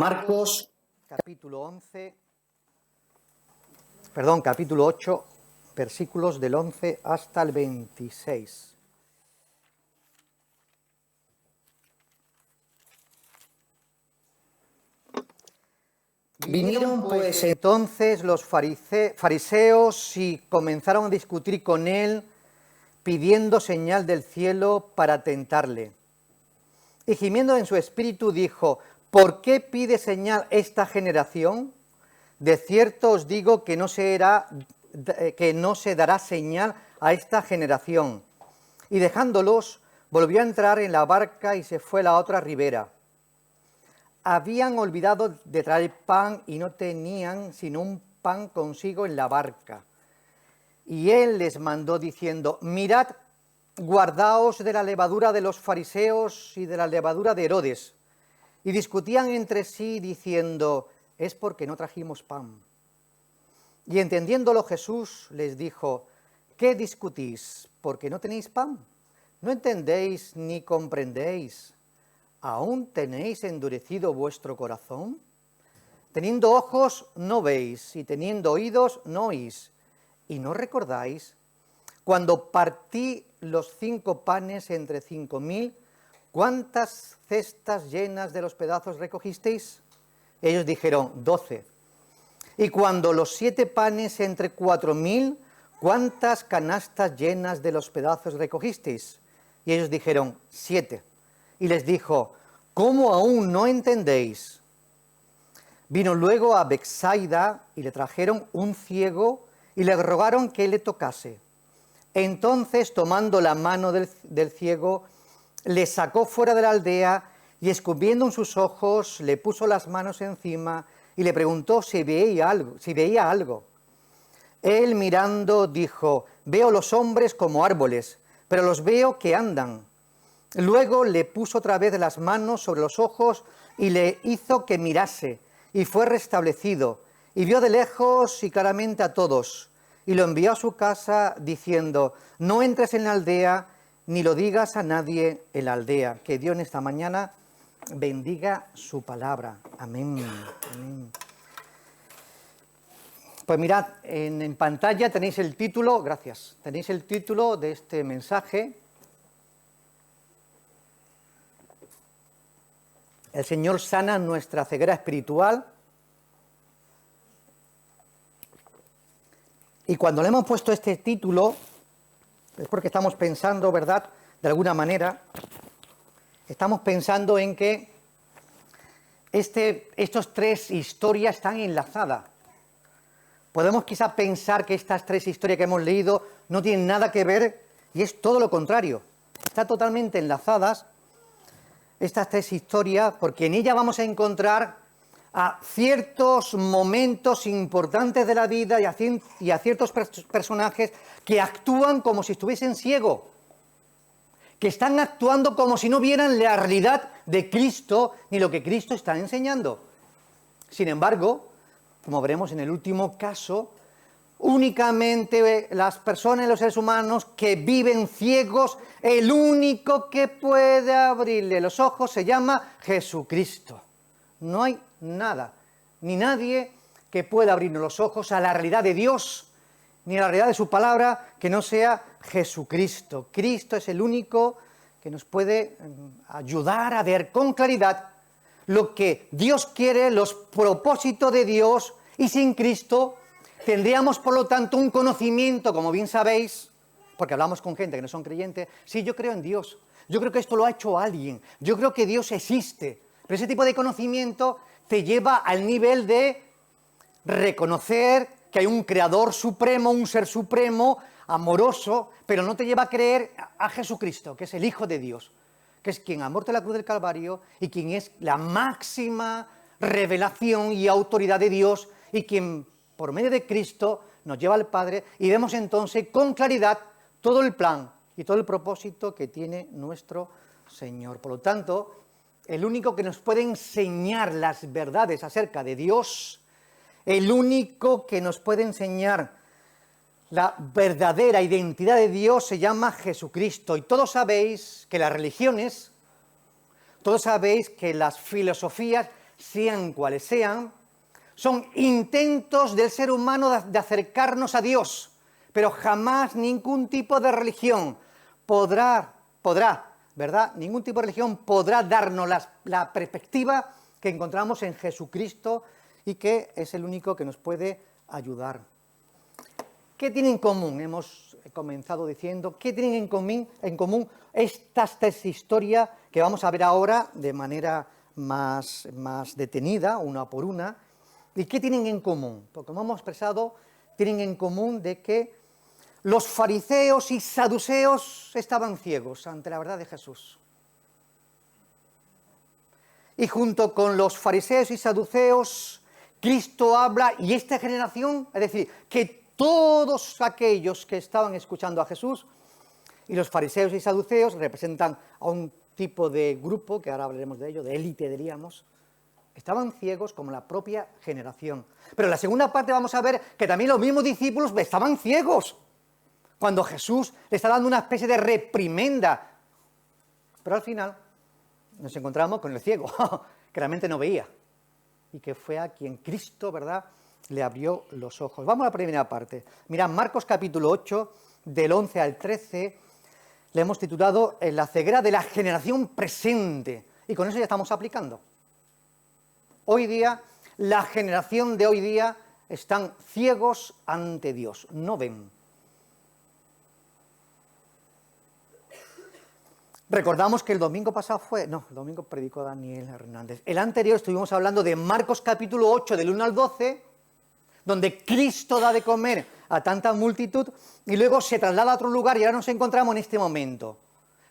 Marcos, capítulo 8, versículos del 11 hasta el 26. Vinieron pues entonces los fariseos y comenzaron a discutir con él, pidiendo señal del cielo para tentarle. Y gimiendo en su espíritu dijo: ¿por qué pide señal esta generación? De cierto os digo que no se dará señal a esta generación. Y dejándolos, volvió a entrar en la barca y se fue a la otra ribera. Habían olvidado de traer pan y no tenían sino un pan consigo en la barca. Y él les mandó diciendo: mirad, guardaos de la levadura de los fariseos y de la levadura de Herodes. Y discutían entre sí diciendo: es porque no trajimos pan. Y entendiéndolo Jesús les dijo: ¿qué discutís? ¿Porque no tenéis pan? ¿No entendéis ni comprendéis? ¿Aún tenéis endurecido vuestro corazón? Teniendo ojos no veis, y teniendo oídos no oís. ¿Y no recordáis cuando partí los 5 panes entre 5.000, cuántas cestas llenas de los pedazos recogisteis? Ellos dijeron: 12. Y cuando los 7 panes entre 4.000, ¿cuántas canastas llenas de los pedazos recogisteis? Y ellos dijeron: 7. Y les dijo: ¿cómo aún no entendéis? Vino luego a Betsaida y le trajeron un ciego y le rogaron que le tocase. Entonces, tomando la mano del ciego, le sacó fuera de la aldea y, escupiendo en sus ojos, le puso las manos encima y le preguntó si veía algo. Él, mirando, dijo: veo los hombres como árboles, pero los veo que andan. Luego le puso otra vez las manos sobre los ojos y le hizo que mirase, y fue restablecido, y vio de lejos y claramente a todos, y lo envió a su casa diciendo: no entres en la aldea, ni lo digas a nadie en la aldea. Que Dios en esta mañana bendiga su palabra. Amén. Amén. Pues mirad, en pantalla tenéis el título, gracias, tenéis el título de este mensaje. El Señor sana nuestra ceguera espiritual. Y cuando le hemos puesto este título, es porque estamos pensando, ¿verdad?, de alguna manera, estamos pensando en que estos 3 historias están enlazadas. Podemos quizá pensar que estas 3 historias que hemos leído no tienen nada que ver, y es todo lo contrario. Están totalmente enlazadas estas 3 historias, porque en ellas vamos a encontrar a ciertos momentos importantes de la vida y a ciertos personajes que actúan como si estuviesen ciegos, que están actuando como si no vieran la realidad de Cristo ni lo que Cristo está enseñando. Sin embargo, como veremos en el último caso, únicamente las personas, los seres humanos que viven ciegos, el único que puede abrirle los ojos se llama Jesucristo. No hay nada, ni nadie que pueda abrirnos los ojos a la realidad de Dios, ni a la realidad de su palabra, que no sea Jesucristo. Cristo es el único que nos puede ayudar a ver con claridad lo que Dios quiere, los propósitos de Dios, y sin Cristo tendríamos, por lo tanto, un conocimiento, como bien sabéis, porque hablamos con gente que no son creyentes: sí, yo creo en Dios, yo creo que esto lo ha hecho alguien, yo creo que Dios existe. Pero ese tipo de conocimiento te lleva al nivel de reconocer que hay un creador supremo, un ser supremo, amoroso, pero no te lleva a creer a Jesucristo, que es el Hijo de Dios, que es quien ha muerto en la cruz del Calvario y quien es la máxima revelación y autoridad de Dios, y quien por medio de Cristo nos lleva al Padre, y vemos entonces con claridad todo el plan y todo el propósito que tiene nuestro Señor. Por lo tanto, el único que nos puede enseñar las verdades acerca de Dios, el único que nos puede enseñar la verdadera identidad de Dios, se llama Jesucristo. Y todos sabéis que las religiones, todos sabéis que las filosofías sean cuales sean, son intentos del ser humano de acercarnos a Dios, pero jamás ningún tipo de religión podrá, ¿verdad? Ningún tipo de religión podrá darnos la perspectiva que encontramos en Jesucristo y que es el único que nos puede ayudar. ¿Qué tienen en común? Hemos comenzado diciendo, ¿qué tienen en común estas tres historias que vamos a ver ahora de manera más detenida, una por una? ¿Y qué tienen en común? Porque como hemos expresado, tienen en común de que los fariseos y saduceos estaban ciegos ante la verdad de Jesús. Y junto con los fariseos y saduceos, Cristo habla, y esta generación, es decir, que todos aquellos que estaban escuchando a Jesús, y los fariseos y saduceos representan a un tipo de grupo, que ahora hablaremos de ello, de élite diríamos, estaban ciegos como la propia generación. Pero en la segunda parte vamos a ver que también los mismos discípulos estaban ciegos, cuando Jesús le está dando una especie de reprimenda. Pero al final nos encontramos con el ciego, que realmente no veía, y que fue a quien Cristo, ¿verdad?, le abrió los ojos. Vamos a la primera parte. Mirad, Marcos capítulo 8, del 11 al 13, le hemos titulado La ceguera de la generación presente, y con eso ya estamos aplicando. Hoy día, la generación de hoy día están ciegos ante Dios, no ven. Recordamos que el domingo pasado el domingo predicó Daniel Hernández. El anterior estuvimos hablando de Marcos capítulo 8, del 1 al 12, donde Cristo da de comer a tanta multitud y luego se traslada a otro lugar y ahora nos encontramos en este momento.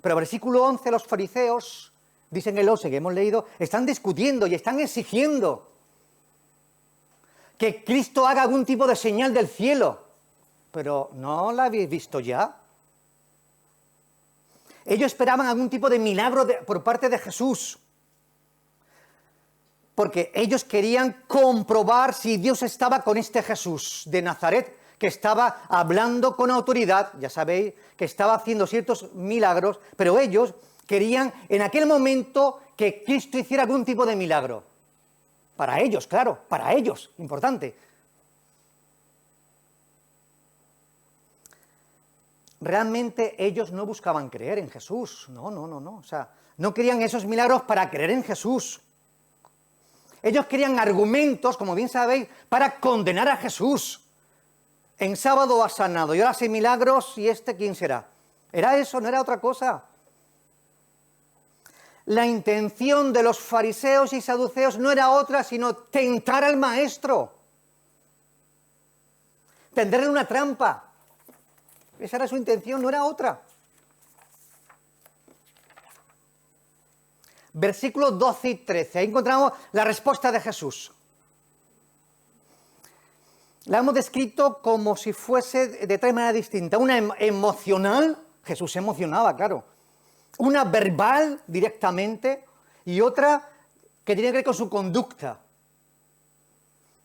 Pero versículo 11, los fariseos, dicen el 11 que hemos leído, están discutiendo y están exigiendo que Cristo haga algún tipo de señal del cielo. Pero ¿no la habéis visto ya? Ellos esperaban algún tipo de milagro por parte de Jesús, porque ellos querían comprobar si Dios estaba con este Jesús de Nazaret, que estaba hablando con autoridad, ya sabéis, que estaba haciendo ciertos milagros, pero ellos querían en aquel momento que Cristo hiciera algún tipo de milagro. Para ellos, claro, para ellos, importante. Realmente ellos no buscaban creer en Jesús, no, o sea, no querían esos milagros para creer en Jesús. Ellos querían argumentos, como bien sabéis, para condenar a Jesús. En sábado ha sanado y ahora hace milagros, ¿y este quién será? ¿Era eso? ¿No era otra cosa? La intención de los fariseos y saduceos no era otra sino tentar al maestro, tenderle una trampa. Esa era su intención, no era otra. Versículos 12 y 13, ahí encontramos la respuesta de Jesús. La hemos descrito como si fuese de tres maneras distintas. Una emocional, Jesús se emocionaba, claro. Una verbal, directamente, y otra que tiene que ver con su conducta.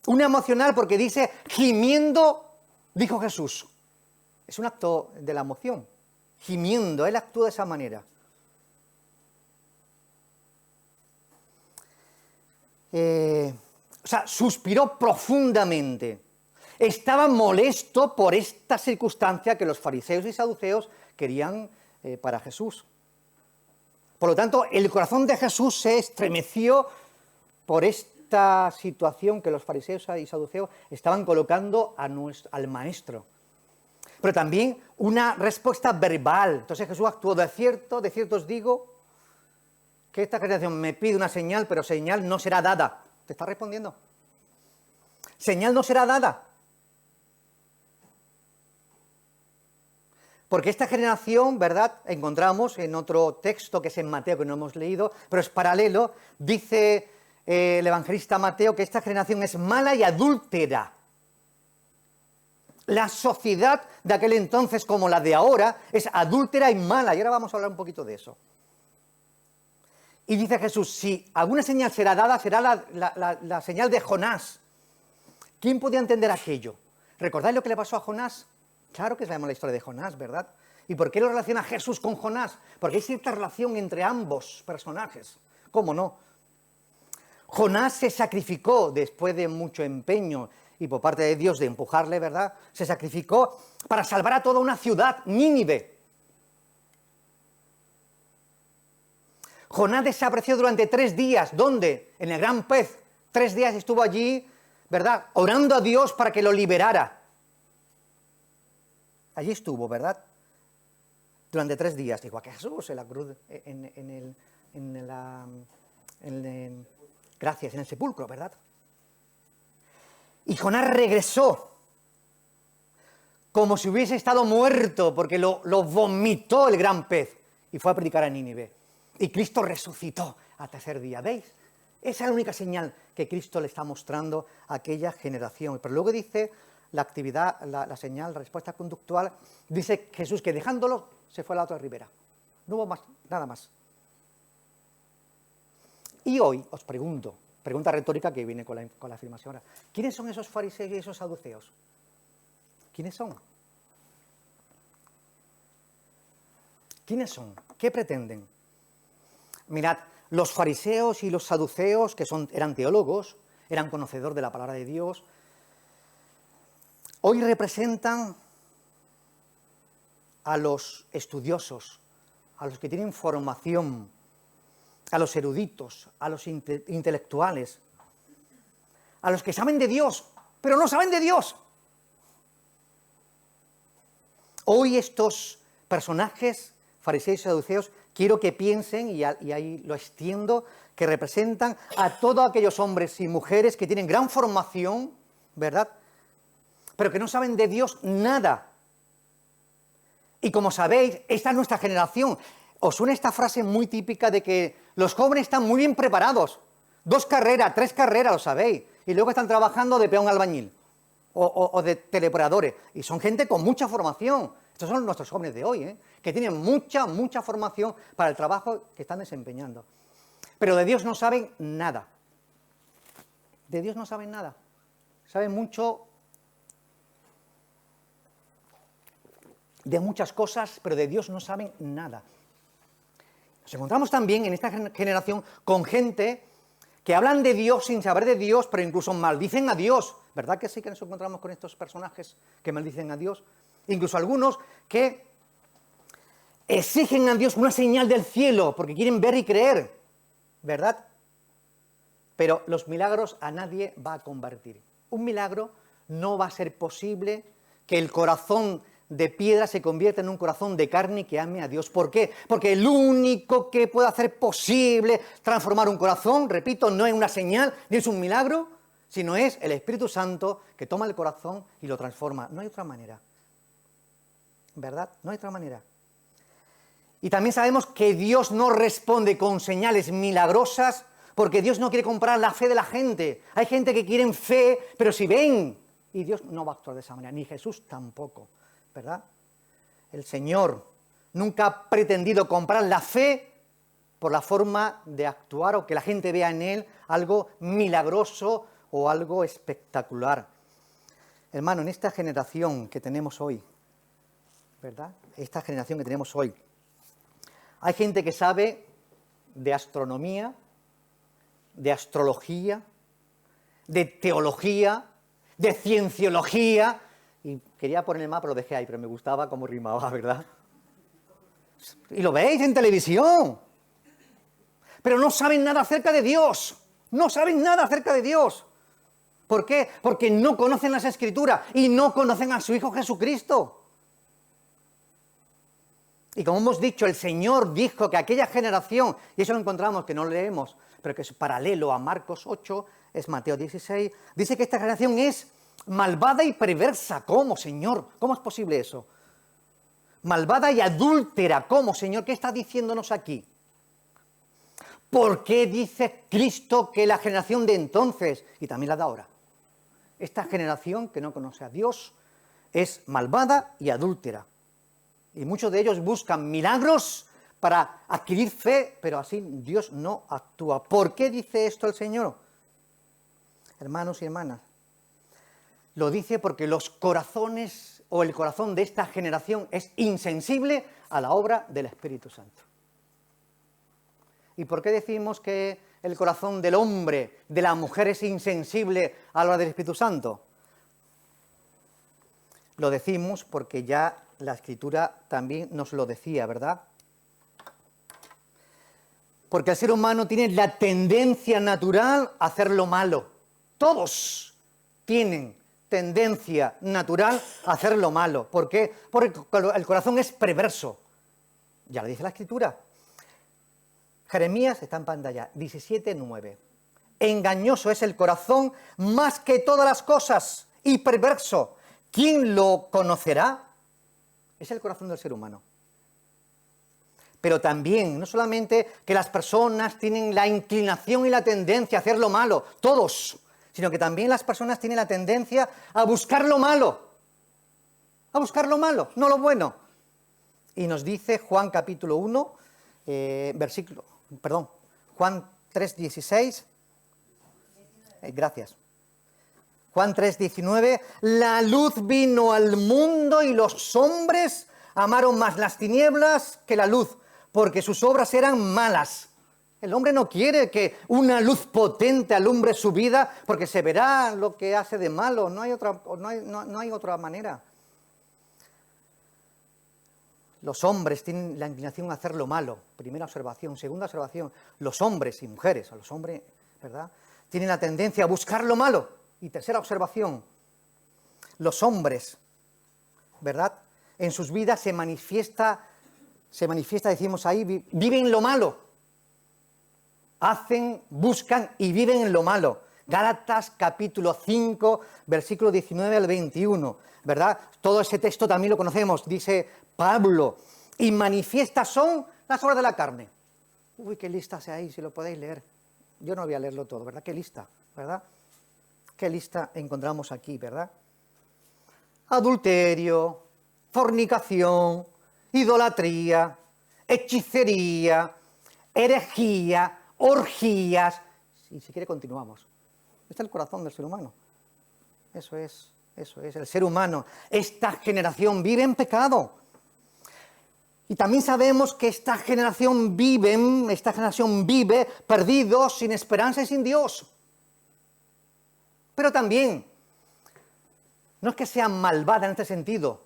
Una emocional porque dice, gimiendo, dijo Jesús. Es un acto de la emoción, gimiendo, él actúa de esa manera. O sea, suspiró profundamente. Estaba molesto por esta circunstancia que los fariseos y saduceos querían para Jesús. Por lo tanto, el corazón de Jesús se estremeció por esta situación que los fariseos y saduceos estaban colocando al maestro. Pero también una respuesta verbal. Entonces Jesús actuó de cierto os digo, que esta generación me pide una señal, pero señal no será dada. ¿Te está respondiendo? Señal no será dada. Porque esta generación, ¿verdad?, encontramos en otro texto que es en Mateo, que no hemos leído, pero es paralelo, dice el evangelista Mateo que esta generación es mala y adúltera. La sociedad de aquel entonces, como la de ahora, es adúltera y mala, y ahora vamos a hablar un poquito de eso. Y dice Jesús, si alguna señal será dada, será la señal de Jonás. ¿Quién podía entender aquello? ¿Recordáis lo que le pasó a Jonás? Claro que sabemos la historia de Jonás, ¿verdad? ¿Y por qué lo relaciona Jesús con Jonás? Porque hay cierta relación entre ambos personajes. ¿Cómo no? Jonás se sacrificó después de mucho empeño y por parte de Dios de empujarle, ¿verdad? Se sacrificó para salvar a toda una ciudad, Nínive. Jonás desapareció durante 3 días. ¿Dónde? En el gran pez. 3 días estuvo allí, ¿verdad? Orando a Dios para que lo liberara. Allí estuvo, ¿verdad? Durante 3 días, igual que Jesús en la cruz, en el sepulcro, ¿verdad? Y Jonás regresó como si hubiese estado muerto, porque lo vomitó el gran pez, y fue a predicar a Nínive. Y Cristo resucitó al 3er día, ¿veis? Esa es la única señal que Cristo le está mostrando a aquella generación. Pero luego dice la actividad, la señal, la respuesta conductual, dice Jesús que dejándolo se fue a la otra ribera. No hubo más, nada más. Y hoy os pregunto, pregunta retórica que viene con la afirmación ahora, ¿quiénes son esos fariseos y esos saduceos? ¿Quiénes son? ¿Quiénes son? ¿Qué pretenden? Mirad, los fariseos y los saduceos, que eran teólogos, eran conocedores de la palabra de Dios, hoy representan a los estudiosos, a los que tienen formación, a los eruditos, a los intelectuales, a los que saben de Dios, pero no saben de Dios. Hoy estos personajes, fariseos y saduceos, quiero que piensen, y ahí lo extiendo, que representan a todos aquellos hombres y mujeres que tienen gran formación, ¿verdad?, pero que no saben de Dios nada. Y como sabéis, esta es nuestra generación. ¿Os suena esta frase muy típica de que los jóvenes están muy bien preparados? 2 carreras, 3 carreras, lo sabéis. Y luego están trabajando de peón albañil o de teleoperadores. Y son gente con mucha formación. Estos son nuestros jóvenes de hoy, que tienen mucha formación para el trabajo que están desempeñando. Pero de Dios no saben nada. De Dios no saben nada. Saben mucho de muchas cosas, pero de Dios no saben nada. Nos encontramos también en esta generación con gente que hablan de Dios sin saber de Dios, pero incluso maldicen a Dios. ¿Verdad que sí que nos encontramos con estos personajes que maldicen a Dios? Incluso algunos que exigen a Dios una señal del cielo porque quieren ver y creer, ¿verdad? Pero los milagros a nadie va a convertir. Un milagro no va a ser posible que el corazón de piedra se convierta en un corazón de carne y que ame a Dios. ¿Por qué? Porque el único que puede hacer posible transformar un corazón, repito, no es una señal ni es un milagro, sino es el Espíritu Santo que toma el corazón y lo transforma. No hay otra manera. ¿Verdad? No hay otra manera. Y también sabemos que Dios no responde con señales milagrosas porque Dios no quiere comprar la fe de la gente. Hay gente que quiere fe, pero si ven, y Dios no va a actuar de esa manera, ni Jesús tampoco, ¿verdad? El Señor nunca ha pretendido comprar la fe por la forma de actuar o que la gente vea en Él algo milagroso o algo espectacular. Hermano, en esta generación que tenemos hoy, ¿verdad? Esta generación que tenemos hoy, hay gente que sabe de astronomía, de astrología, de teología, de cienciología, y quería poner el mapa, lo dejé ahí, pero me gustaba cómo rimaba, ¿verdad? Y lo veis en televisión, pero no saben nada acerca de Dios, no saben nada acerca de Dios. ¿Por qué? Porque no conocen las Escrituras y no conocen a su Hijo Jesucristo. Y como hemos dicho, el Señor dijo que aquella generación, y eso lo encontramos, que no leemos, pero que es paralelo a Marcos 8, es Mateo 16, dice que esta generación es malvada y perversa. ¿Cómo, Señor? ¿Cómo es posible eso? Malvada y adúltera. ¿Cómo, Señor? ¿Qué está diciéndonos aquí? ¿Por qué dice Cristo que la generación de entonces, y también la de ahora, esta generación que no conoce a Dios, es malvada y adúltera? Y muchos de ellos buscan milagros para adquirir fe, pero así Dios no actúa. ¿Por qué dice esto el Señor? Hermanos y hermanas, lo dice porque los corazones o el corazón de esta generación es insensible a la obra del Espíritu Santo. ¿Y por qué decimos que el corazón del hombre, de la mujer es insensible a la hora del Espíritu Santo? Lo decimos porque ya la Escritura también nos lo decía, ¿verdad? Porque el ser humano tiene la tendencia natural a hacer lo malo. Todos tienen tendencia natural a hacer lo malo. ¿Por qué? Porque el corazón es perverso. Ya lo dice la Escritura. Jeremías está en pantalla, 17:9. Engañoso es el corazón más que todas las cosas y perverso. ¿Quién lo conocerá? Es el corazón del ser humano. Pero también, no solamente que las personas tienen la inclinación y la tendencia a hacer lo malo, todos, sino que también las personas tienen la tendencia a buscar lo malo. A buscar lo malo, no lo bueno. Y nos dice Juan capítulo 1, Juan 3:16. Gracias. Juan 3:19, la luz vino al mundo y los hombres amaron más las tinieblas que la luz, porque sus obras eran malas. El hombre no quiere que una luz potente alumbre su vida, porque se verá lo que hace de malo, no hay otra manera. Los hombres tienen la inclinación a hacer lo malo, primera observación. Segunda observación, los hombres y mujeres, a los hombres, ¿verdad?, tienen la tendencia a buscar lo malo. Y tercera observación, los hombres, ¿verdad?, en sus vidas se manifiesta, decimos ahí, viven lo malo. Hacen, buscan y viven en lo malo. Gálatas capítulo 5, versículo 19 al 21, ¿verdad? Todo ese texto también lo conocemos, dice Pablo. Y manifiestas son las obras de la carne. Uy, qué lista sea ahí, si lo podéis leer. Yo no voy a leerlo todo, ¿verdad? Qué lista, ¿verdad? Qué lista encontramos aquí, ¿verdad? Adulterio, fornicación, idolatría, hechicería, herejía, orgías. Y si quiere continuamos. Este es el corazón del ser humano. Eso es, el ser humano. Esta generación vive en pecado. Y también sabemos que esta generación vive perdidos, sin esperanza y sin Dios. Pero también, no es que sea malvada en este sentido,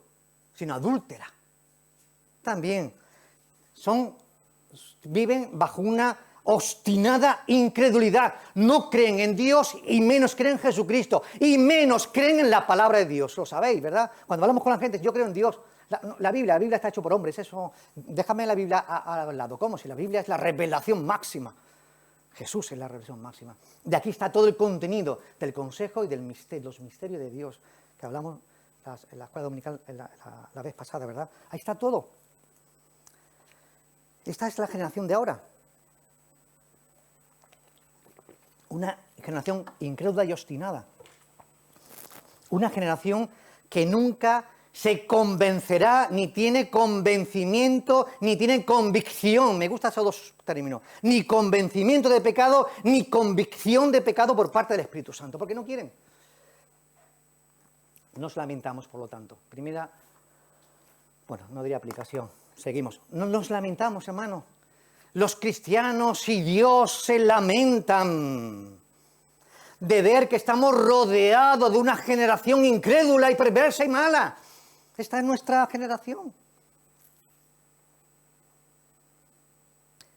sino adúltera. También viven bajo una obstinada incredulidad. No creen en Dios y menos creen en Jesucristo y menos creen en la palabra de Dios. Lo sabéis, ¿verdad? Cuando hablamos con la gente, yo creo en Dios. La Biblia está hecho por hombres, eso. Déjame la Biblia al lado. ¿Cómo? Si la Biblia es la revelación máxima. Jesús es la revelación máxima. De aquí está todo el contenido del consejo y los misterios de Dios, que hablamos en la escuela dominical la vez pasada, ¿verdad? Ahí está todo. Esta es la generación de ahora. Una generación incrédula y obstinada. Una generación que nunca se convencerá, ni tiene convencimiento, ni tiene convicción. Me gustan esos dos términos. Ni convencimiento de pecado, ni convicción de pecado por parte del Espíritu Santo, porque no quieren. Nos lamentamos, por lo tanto. Primera, no diría aplicación. Seguimos. No nos lamentamos, hermano. Los cristianos y Dios se lamentan de ver que estamos rodeados de una generación incrédula y perversa y mala. Esta es nuestra generación.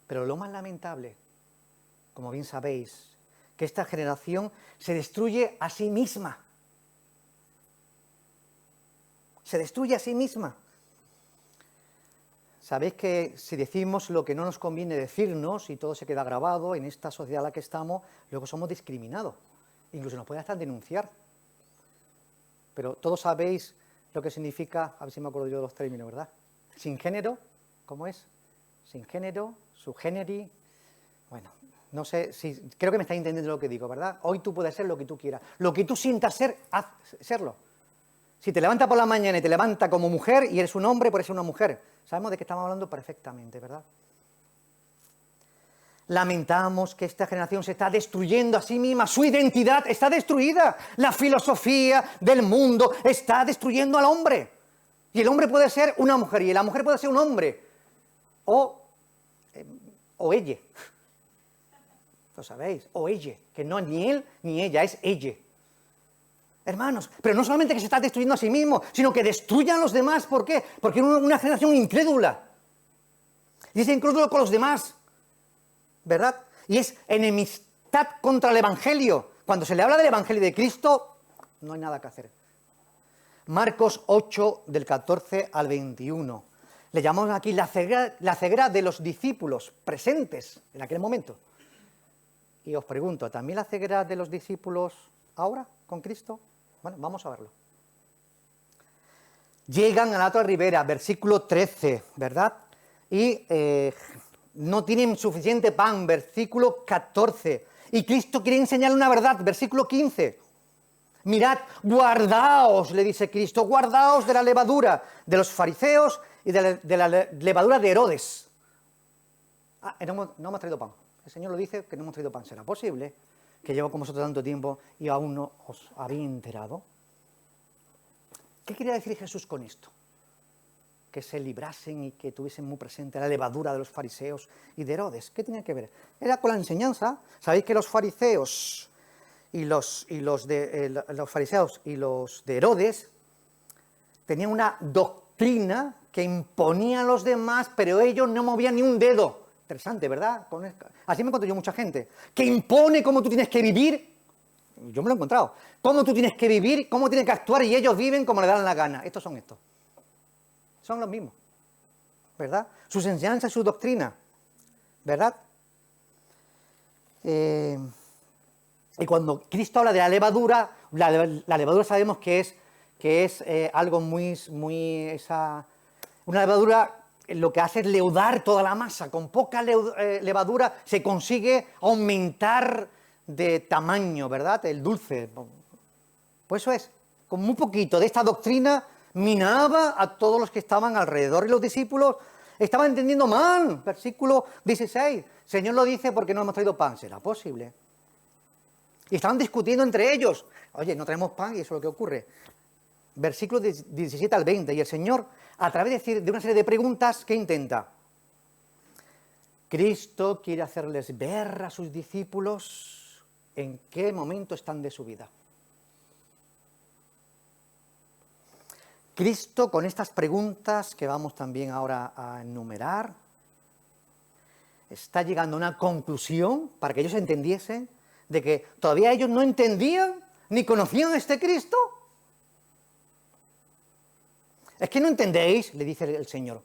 Pero lo más lamentable, como bien sabéis, que esta generación se destruye a sí misma. Se destruye a sí misma. Sabéis que si decimos lo que no nos conviene decirnos y todo se queda grabado en esta sociedad en la que estamos, luego somos discriminados. Incluso nos pueden hasta denunciar. Pero todos sabéis lo que significa, a ver si me acuerdo yo de los términos, ¿verdad? Sin género, ¿cómo es? Sin género, subgéneri. Bueno, no sé si, creo que me estáis entendiendo lo que digo, ¿verdad? Hoy tú puedes ser lo que tú quieras. Lo que tú sientas ser, serlo. Si te levantas por la mañana y te levantas como mujer y eres un hombre, puedes ser una mujer. Sabemos de qué estamos hablando perfectamente, ¿verdad? Lamentamos que esta generación se está destruyendo a sí misma, su identidad está destruida, la filosofía del mundo está destruyendo al hombre. Y el hombre puede ser una mujer y la mujer puede ser un hombre, o ella. lo sabéis, o ella, que no es ni él ni ella, es ella. Hermanos, pero no solamente que se está destruyendo a sí mismo, sino que destruye a los demás. ¿Por qué? Porque es una generación incrédula. Y es incrédulo con los demás, ¿verdad? Y es enemistad contra el Evangelio. Cuando se le habla del Evangelio de Cristo, no hay nada que hacer. Marcos 8, del 14 al 21. Le llamamos aquí la ceguera de los discípulos presentes en aquel momento. Y os pregunto, ¿también la ceguera de los discípulos ahora con Cristo? Bueno, vamos a verlo. Llegan a la otra ribera, versículo 13, ¿verdad? Y no tienen suficiente pan, versículo 14. Y Cristo quiere enseñarle una verdad, versículo 15. Mirad, guardaos, le dice Cristo, guardaos de la levadura de los fariseos y de la levadura de Herodes. No hemos traído pan. El Señor lo dice que no hemos traído pan. ¿Será posible que llevo con vosotros tanto tiempo y aún no os habéis enterado? ¿Qué quería decir Jesús con esto? Que se librasen y que tuviesen muy presente la levadura de los fariseos y de Herodes. ¿Qué tenía que ver? Era con la enseñanza. Sabéis que los fariseos y los fariseos y los de Herodes tenían una doctrina que imponía a los demás, pero ellos no movían ni un dedo. Interesante, ¿verdad? Así me encuentro yo mucha gente, que impone cómo tú tienes que vivir. Yo me lo he encontrado. Cómo tú tienes que vivir, cómo tienes que actuar, y ellos viven como les dan la gana. Estos son estos. Son los mismos, ¿verdad? Sus enseñanzas, su doctrina, ¿verdad? Y cuando Cristo habla de la levadura la levadura sabemos que es algo una levadura lo que hace es leudar toda la masa. Con poca levadura se consigue aumentar de tamaño, ¿verdad? El dulce. Pues eso es, con muy poquito de esta doctrina minaba a todos los que estaban alrededor. Y los discípulos estaban entendiendo mal. Versículo 16. Señor lo dice porque no hemos traído pan. ¿Será posible? Y estaban discutiendo entre ellos. Oye, no traemos pan y eso es lo que ocurre. Versículos 17 al 20. Y el Señor, a través de una serie de preguntas, ¿qué intenta? Cristo quiere hacerles ver a sus discípulos en qué momento están de su vida. Cristo, con estas preguntas que vamos también ahora a enumerar, está llegando a una conclusión para que ellos entendiesen de que todavía ellos no entendían ni conocían a este Cristo. Es que no entendéis, le dice el Señor.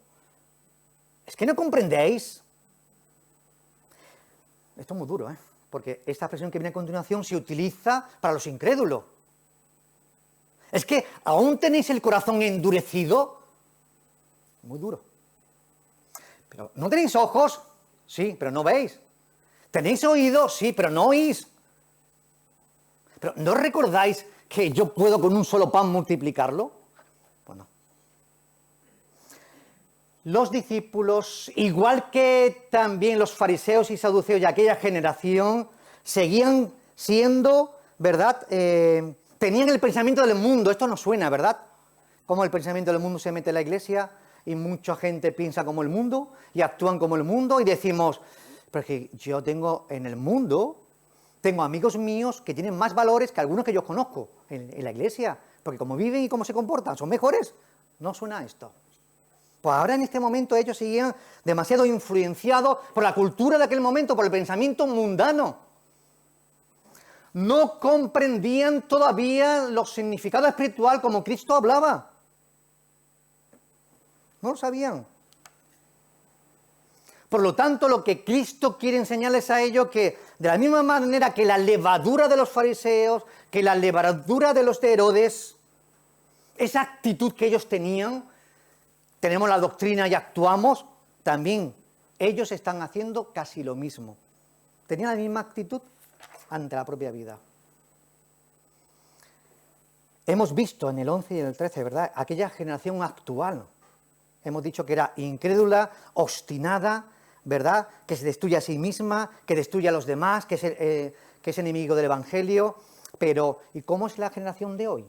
Es que no comprendéis. Esto es muy duro, porque esta expresión que viene a continuación se utiliza para los incrédulos. Es que aún tenéis el corazón endurecido. Muy duro. Pero ¿no tenéis ojos? Sí, pero no veis. ¿Tenéis oídos? Sí, pero no oís. Pero ¿no recordáis que yo puedo con un solo pan multiplicarlo? Pues no. Los discípulos, igual que también los fariseos y saduceos de aquella generación, seguían siendo, ¿verdad? Tenían el pensamiento del mundo. Esto nos suena, ¿verdad? Cómo el pensamiento del mundo se mete en la iglesia y mucha gente piensa como el mundo y actúan como el mundo y decimos, pero es que yo tengo en el mundo, tengo amigos míos que tienen más valores que algunos que yo conozco en la iglesia, porque como viven y cómo se comportan, son mejores. No suena esto. Pues ahora en este momento ellos seguían demasiado influenciados por la cultura de aquel momento, por el pensamiento mundano. No comprendían todavía los significados espiritual como Cristo hablaba. No lo sabían. Por lo tanto, lo que Cristo quiere enseñarles a ellos que de la misma manera que la levadura de los fariseos, que la levadura de los de Herodes, esa actitud que ellos tenían, tenemos la doctrina y actuamos, también ellos están haciendo casi lo mismo. Tenían la misma actitud ante la propia vida. Hemos visto en el 11 y en el 13, ¿verdad?, aquella generación actual. Hemos dicho que era incrédula, obstinada, ¿verdad?, que se destruye a sí misma, que destruye a los demás, que es enemigo del Evangelio. Pero, ¿y cómo es la generación de hoy?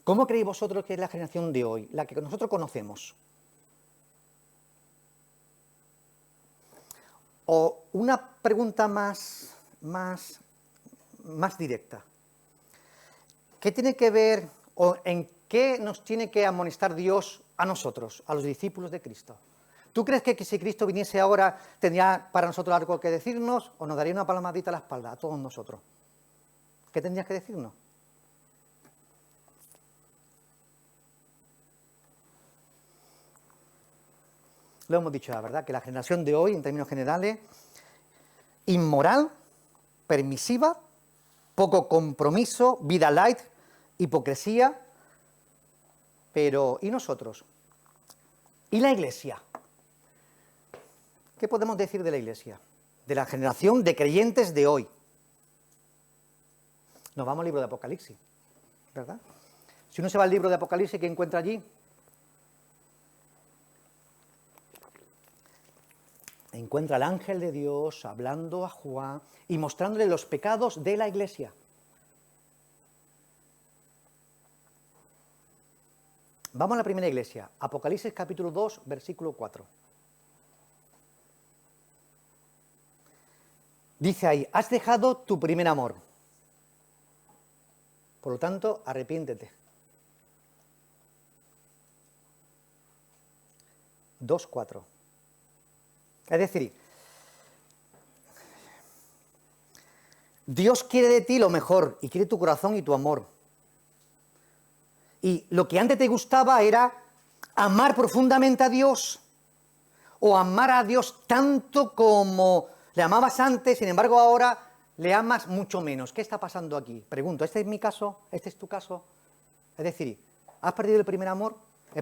¿Cómo creéis vosotros que es la generación de hoy, la que nosotros conocemos? O una pregunta más directa. ¿Qué tiene que ver o en qué nos tiene que amonestar Dios a nosotros, a los discípulos de Cristo? ¿Tú crees que si Cristo viniese ahora tendría para nosotros algo que decirnos o nos daría una palmadita a la espalda a todos nosotros? ¿Qué tendrías que decirnos? Lo hemos dicho, la verdad, que la generación de hoy, en términos generales, inmoral, permisiva, poco compromiso, vida light, hipocresía, pero ¿y nosotros? ¿Y la Iglesia? ¿Qué podemos decir de la Iglesia? De la generación de creyentes de hoy. Nos vamos al libro de Apocalipsis, ¿verdad? Si uno se va al libro de Apocalipsis, ¿qué encuentra allí? Encuentra al ángel de Dios hablando a Juan y mostrándole los pecados de la Iglesia. Vamos a la primera iglesia, Apocalipsis capítulo 2, versículo 4. Dice ahí, has dejado tu primer amor. Por lo tanto, arrepiéntete. 2:4. Es decir, Dios quiere de ti lo mejor y quiere tu corazón y tu amor. Y lo que antes te gustaba era amar profundamente a Dios o amar a Dios tanto como le amabas antes, sin embargo ahora le amas mucho menos. ¿Qué está pasando aquí? Pregunto, ¿este es mi caso? ¿Este es tu caso? Es decir, ¿has perdido el primer amor?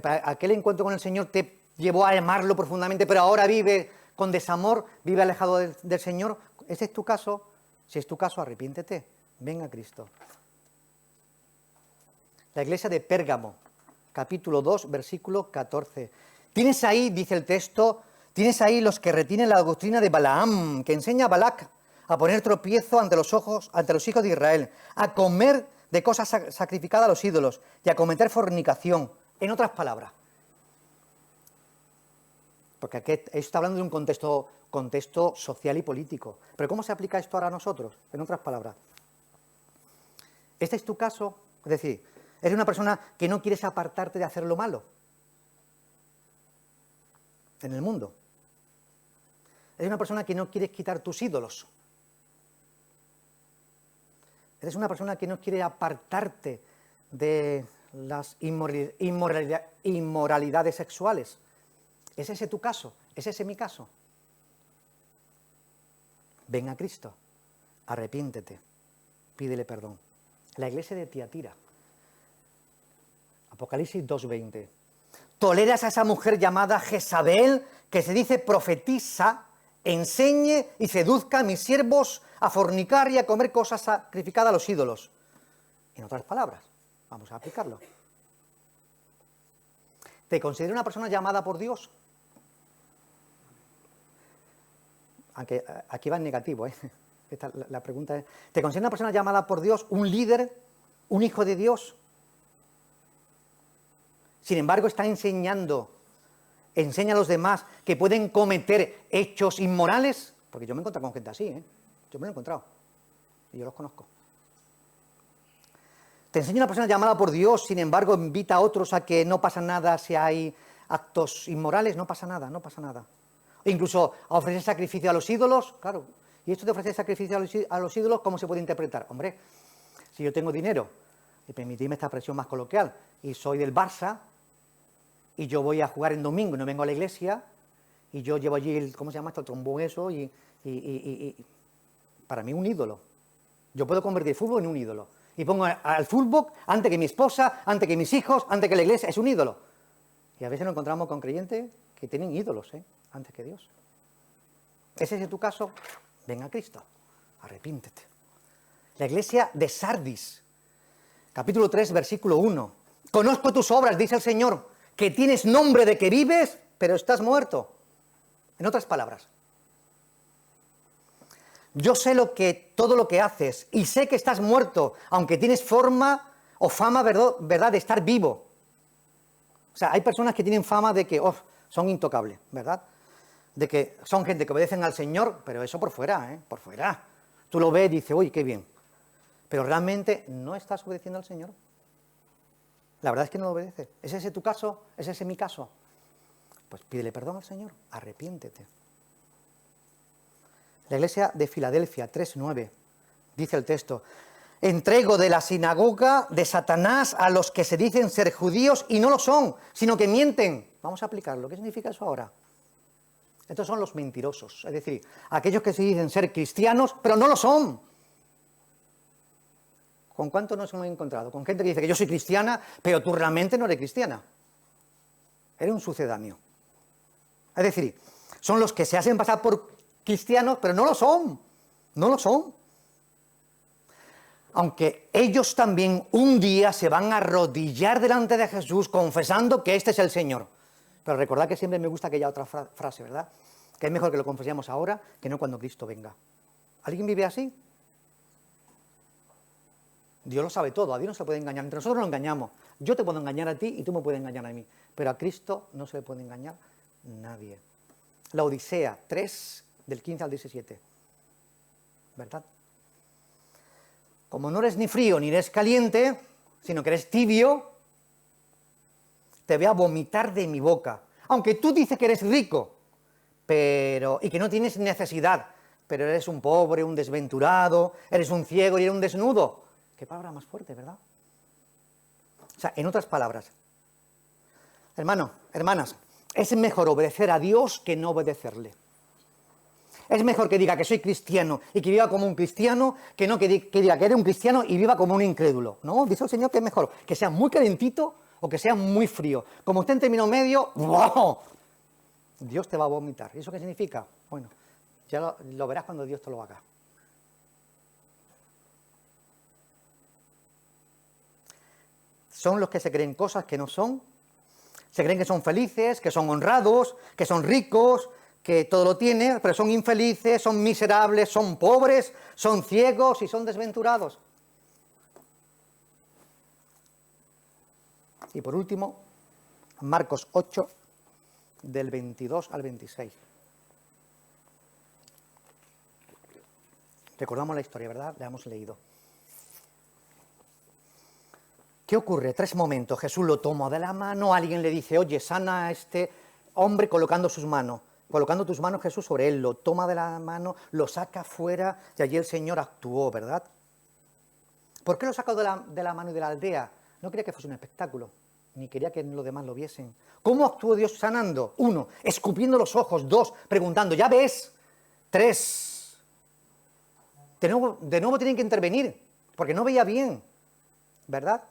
Aquel encuentro con el Señor te llevó a amarlo profundamente, pero ahora vive con desamor, vive alejado del Señor. ¿Ese es tu caso? Si es tu caso, arrepiéntete. Ven a Cristo. La iglesia de Pérgamo, capítulo 2, versículo 14. Tienes ahí, dice el texto, tienes ahí los que retienen la doctrina de Balaam, que enseña a Balac a poner tropiezo ante los hijos de Israel, a comer de cosas sacrificadas a los ídolos y a cometer fornicación. En otras palabras, porque aquí está hablando de un contexto social y político. Pero ¿cómo se aplica esto ahora a nosotros? En otras palabras, ¿este es tu caso? Es decir, eres una persona que no quieres apartarte de hacer lo malo en el mundo. Eres una persona que no quieres quitar tus ídolos. Eres una persona que no quiere apartarte de las inmoralidades sexuales. ¿Es ese tu caso? ¿Es ese mi caso? Ven a Cristo, arrepiéntete, pídele perdón. La iglesia de Tiatira, Apocalipsis 2:20. Toleras a esa mujer llamada Jezabel, que se dice profetiza, enseñe y seduzca a mis siervos a fornicar y a comer cosas sacrificadas a los ídolos. En otras palabras, vamos a aplicarlo. ¿Te considero una persona llamada por Dios? Aunque aquí va en negativo, ¿eh? La pregunta es, ¿te considero una persona llamada por Dios, un líder, un hijo de Dios? Sin embargo, está enseña a los demás que pueden cometer hechos inmorales, porque yo me he encontrado con gente así, ¿eh? Yo me lo he encontrado, y yo los conozco. Te enseña una persona llamada por Dios, sin embargo, invita a otros a que no pasa nada si hay actos inmorales, no pasa nada, no pasa nada. O incluso a ofrecer sacrificio a los ídolos, claro. Y esto de ofrecer sacrificio a los ídolos, ¿cómo se puede interpretar? Hombre, si yo tengo dinero, y permitidme esta expresión más coloquial, y soy del Barça, y yo voy a jugar en domingo y no vengo a la iglesia, y yo llevo allí el, ¿cómo se llama esto? El trombón eso, y para mí un ídolo. Yo puedo convertir el fútbol en un ídolo. Y pongo al fútbol antes que mi esposa, antes que mis hijos, antes que la iglesia, es un ídolo. Y a veces nos encontramos con creyentes que tienen ídolos, antes que Dios. ¿Ese es tu caso? Ven a Cristo, arrepiéntete. La iglesia de Sardis, capítulo 3, versículo 1. Conozco tus obras, dice el Señor, que tienes nombre de que vives, pero estás muerto. En otras palabras, yo sé todo lo que haces y sé que estás muerto, aunque tienes forma o fama, ¿verdad?, de estar vivo. O sea, hay personas que tienen fama de que son intocables, ¿verdad? de que son gente que obedecen al Señor, pero eso por fuera, por fuera. Tú lo ves y dices, uy, qué bien. Pero realmente no estás obedeciendo al Señor. La verdad es que no lo obedeces. ¿Es ese tu caso? ¿Es ese mi caso? Pues pídele perdón al Señor, arrepiéntete. La iglesia de Filadelfia 3:9, dice el texto, entrego de la sinagoga de Satanás a los que se dicen ser judíos y no lo son, sino que mienten. Vamos a aplicarlo. ¿Qué significa eso ahora? Estos son los mentirosos, es decir, aquellos que se dicen ser cristianos, pero no lo son. ¿Con cuántos nos hemos encontrado? Con gente que dice que yo soy cristiana, pero tú realmente no eres cristiana. Eres un sucedáneo. Es decir, son los que se hacen pasar por cristianos, pero no lo son. No lo son. Aunque ellos también un día se van a arrodillar delante de Jesús confesando que este es el Señor. Pero recordad que siempre me gusta aquella otra frase, ¿verdad? Que es mejor que lo confesemos ahora que no cuando Cristo venga. ¿Alguien vive así? Dios lo sabe todo, a Dios no se puede engañar. Entre nosotros nos engañamos. Yo te puedo engañar a ti y tú me puedes engañar a mí. Pero a Cristo no se le puede engañar nadie. La Odisea 3, del 15 al 17. ¿Verdad? Como no eres ni frío ni eres caliente, sino que eres tibio, te voy a vomitar de mi boca. Aunque tú dices que eres rico, y que no tienes necesidad, pero eres un pobre, un desventurado, eres un ciego y eres un desnudo. Qué palabra más fuerte, ¿verdad? O sea, en otras palabras, hermano, hermanas, es mejor obedecer a Dios que no obedecerle. Es mejor que diga que soy cristiano y que viva como un cristiano, que no que diga que eres un cristiano y viva como un incrédulo. No, dice el Señor que es mejor que sea muy calentito o que sea muy frío. Como esté en término medio, ¡wow!, Dios te va a vomitar. ¿Y eso qué significa? Bueno, ya lo verás cuando Dios te lo haga. Son los que se creen cosas que no son, se creen que son felices, que son honrados, que son ricos, que todo lo tienen, pero son infelices, son miserables, son pobres, son ciegos y son desventurados. Y por último, Marcos 8, del 22 al 26. Recordamos la historia, ¿verdad? La hemos leído. ¿Qué ocurre? 3 momentos. Jesús lo toma de la mano, alguien le dice, oye, sana a este hombre colocando tus manos, Jesús sobre él, lo toma de la mano, lo saca fuera y allí el Señor actuó, ¿verdad? ¿Por qué lo sacó de la mano y de la aldea? No quería que fuese un espectáculo, ni quería que los demás lo viesen. ¿Cómo actuó Dios sanando? 1, escupiendo los ojos. 2, preguntando, ¿ya ves? 3, de nuevo tienen que intervenir, porque no veía bien, ¿verdad?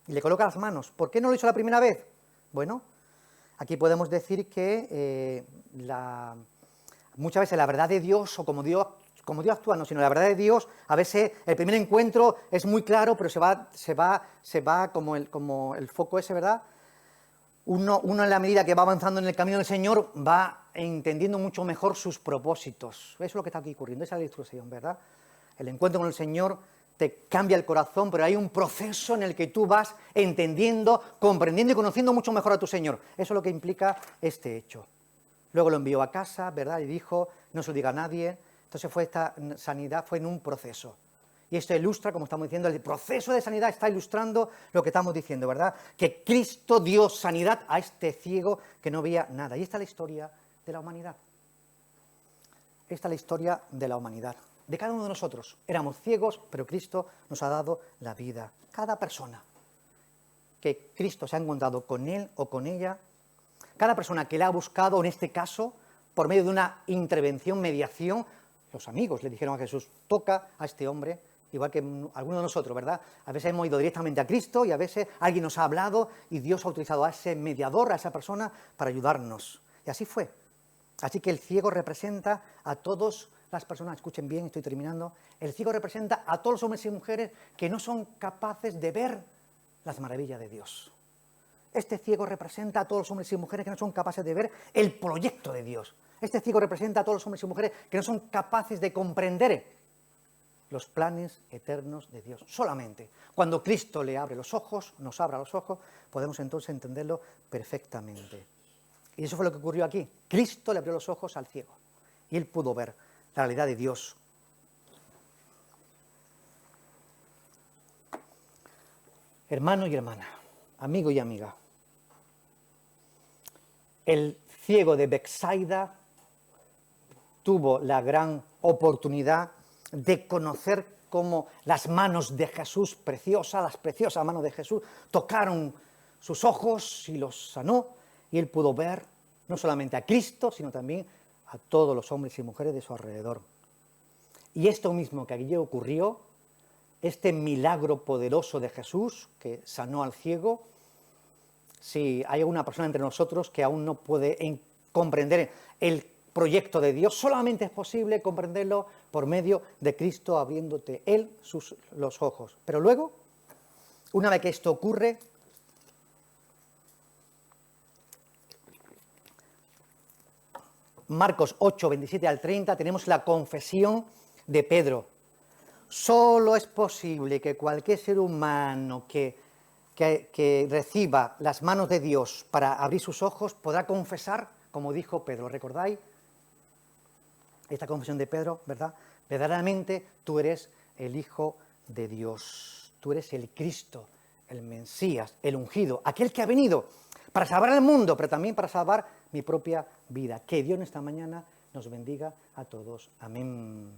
Y le coloca las manos. ¿Por qué no lo hizo la primera vez? Bueno, aquí podemos decir que muchas veces la verdad de Dios, o como Dios actúa, no, sino la verdad de Dios, a veces el primer encuentro es muy claro, pero se va como el foco ese, ¿verdad? Uno en la medida que va avanzando en el camino del Señor va entendiendo mucho mejor sus propósitos. Eso es lo que está aquí ocurriendo, esa es la instrucción, ¿verdad? El encuentro con el Señor te cambia el corazón, pero hay un proceso en el que tú vas entendiendo, comprendiendo y conociendo mucho mejor a tu Señor. Eso es lo que implica este hecho. Luego lo envió a casa, ¿verdad? Y dijo, no se lo diga a nadie. Entonces esta sanidad fue en un proceso. Y esto ilustra, como estamos diciendo, el proceso de sanidad está ilustrando lo que estamos diciendo, ¿verdad? Que Cristo dio sanidad a este ciego que no veía nada. Y esta es la historia de la humanidad. Esta es la historia de la humanidad. De cada uno de nosotros. Éramos ciegos, pero Cristo nos ha dado la vida. Cada persona que Cristo se ha encontrado con él o con ella, cada persona que le ha buscado, en este caso, por medio de una intervención, mediación, los amigos le dijeron a Jesús, toca a este hombre, igual que algunos de nosotros, ¿verdad? A veces hemos ido directamente a Cristo y a veces alguien nos ha hablado y Dios ha utilizado a ese mediador, a esa persona, para ayudarnos. Y así fue. Así que el ciego representa a todas las personas, escuchen bien, estoy terminando, el ciego representa a todos los hombres y mujeres que no son capaces de ver las maravillas de Dios. Este ciego representa a todos los hombres y mujeres que no son capaces de ver el proyecto de Dios. Este ciego representa a todos los hombres y mujeres que no son capaces de comprender los planes eternos de Dios. Solamente cuando Cristo le abre los ojos, nos abra los ojos, podemos entonces entenderlo perfectamente. Y eso fue lo que ocurrió aquí. Cristo le abrió los ojos al ciego y él pudo ver la realidad de Dios. Hermano y hermana, amigo y amiga, el ciego de Betsaida tuvo la gran oportunidad de conocer cómo las manos de Jesús, las preciosas manos de Jesús, tocaron sus ojos y los sanó, y él pudo ver no solamente a Cristo, sino también a todos los hombres y mujeres de su alrededor. Y esto mismo que allí ocurrió, este milagro poderoso de Jesús que sanó al ciego, si hay alguna persona entre nosotros que aún no puede comprender el proyecto de Dios, solamente es posible comprenderlo por medio de Cristo abriéndote Él los ojos. Pero luego, una vez que esto ocurre, Marcos 8, 27 al 30, tenemos la confesión de Pedro. Solo es posible que cualquier ser humano que reciba las manos de Dios para abrir sus ojos podrá confesar, como dijo Pedro. ¿Recordáis esta confesión de Pedro, verdad? Verdaderamente tú eres el Hijo de Dios. Tú eres el Cristo, el Mesías, el ungido, aquel que ha venido para salvar al mundo, pero también para salvar mi propia vida. Que Dios en esta mañana nos bendiga a todos. Amén.